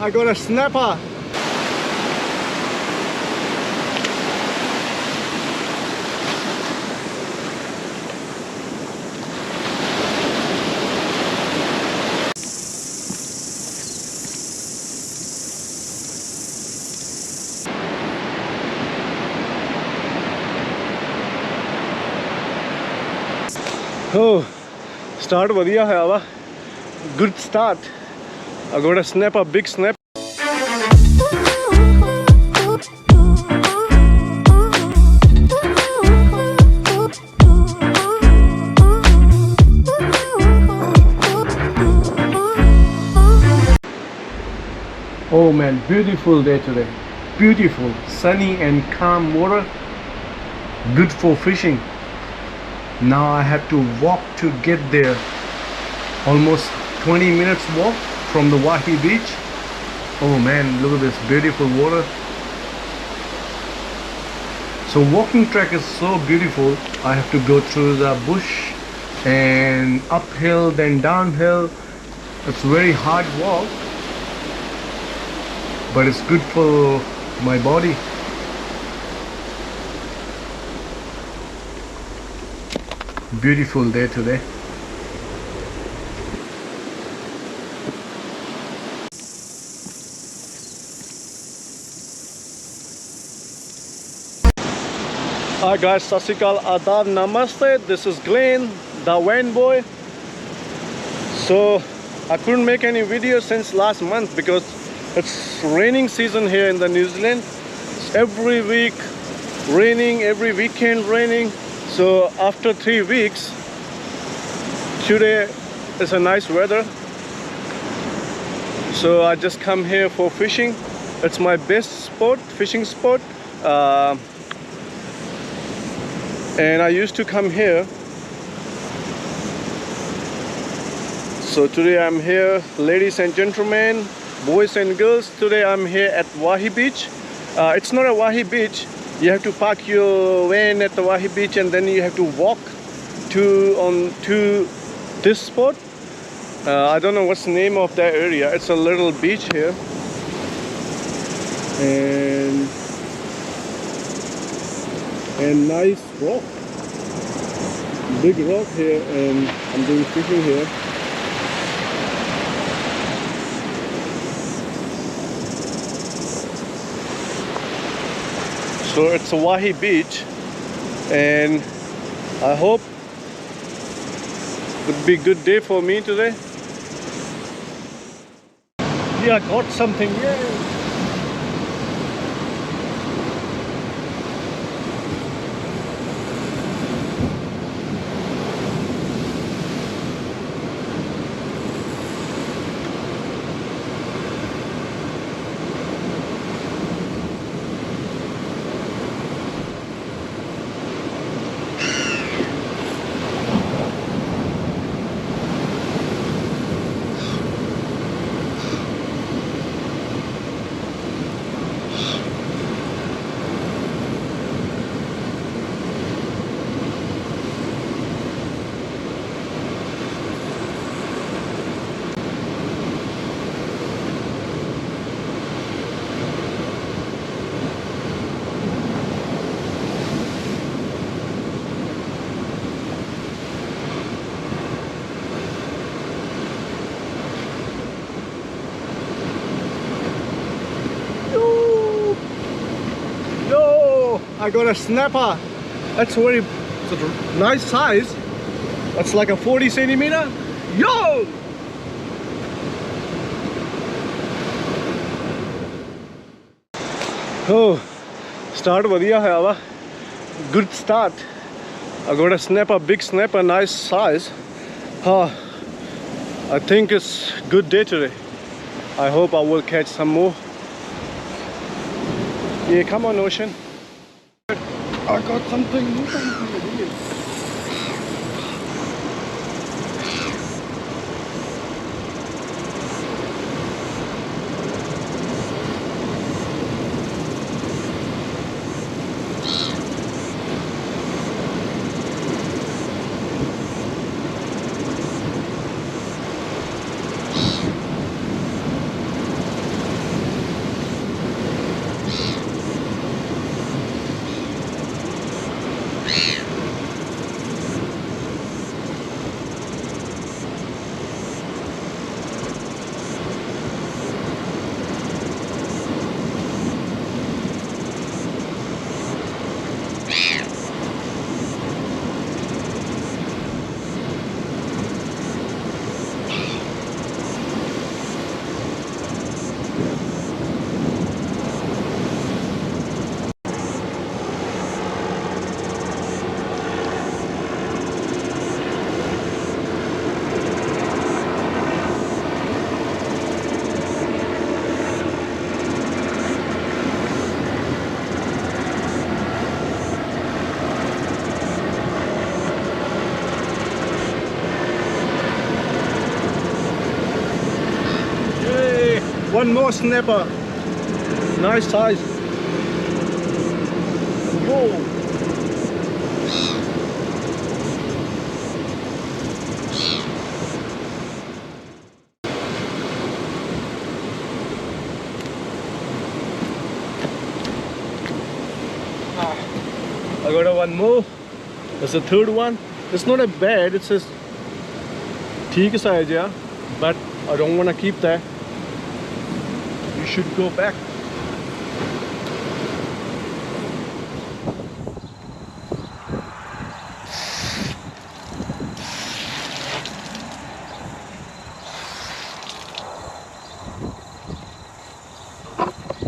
I got a snapper. Oh, start ਵਧੀਆ ਹੋਇਆ ਵਾ. Good start. I got a snapper, big snap. Oh man, beautiful day today. Beautiful, sunny and calm water. Good for fishing. Now I have to walk to get there. Almost 20 minutes walk from the Waihi beach. Oh man, look at this beautiful water. So walking track is so beautiful. I have to go through the bush and uphill then downhill. It's very hard walk, but it's good for my body. Beautiful day today. Hi guys, Sat Sri Akal, Adab, Namaste. This is Glenn, the Wayne boy. So I couldn't make any videos since last month because it's raining season here in the New Zealand. It's every week raining, every weekend raining. So after 3 weeks, today is a nice weather. So I just come here for fishing. It's my best spot, fishing spot. And I used to come here. So today I'm here, ladies and gentlemen, boys and girls. Today I'm here at Waihi beach. It's not a Waihi beach. You have to park your van at the Waihi beach and then you have to walk to this spot. I don't know what's the name of that area. It's a little beach here. And nice rock. Big rock here, and I'm doing fishing here. So it's a Waihi beach, and I hope it would be a good day for me today. Yeah, I got something. Yay! I got a snapper. That's very nice size. That's like a 40 centimeter. Yo! Oh, start ਵਧੀਆ ਹੋਇਆ ਵਾ. Good start. I got a snapper, big snapper, nice size. I think it's good day today. I hope I will catch some more. Yeah, come on, Ocean. I got something new. One more snapper. Nice size. Whoa. I got one more. That's the third one. It's not a bad, it's a thick size, yeah. But I don't want to keep that. You should go back.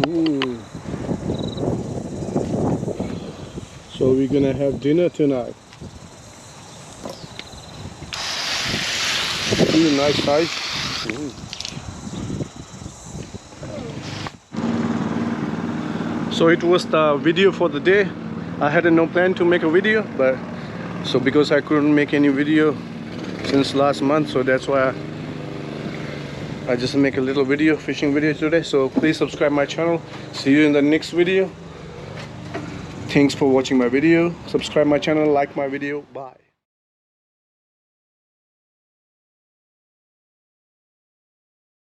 Ooh. So we're gonna have dinner tonight. Ooh, nice size. Ooh. So it was the video for the day. I had no plan to make a video, but so because I couldn't make any video since last month, so that's why I just make a little video, fishing video today. So please subscribe my channel. See you in the next video. Thanks for watching my video. Subscribe my channel, like my video. Bye.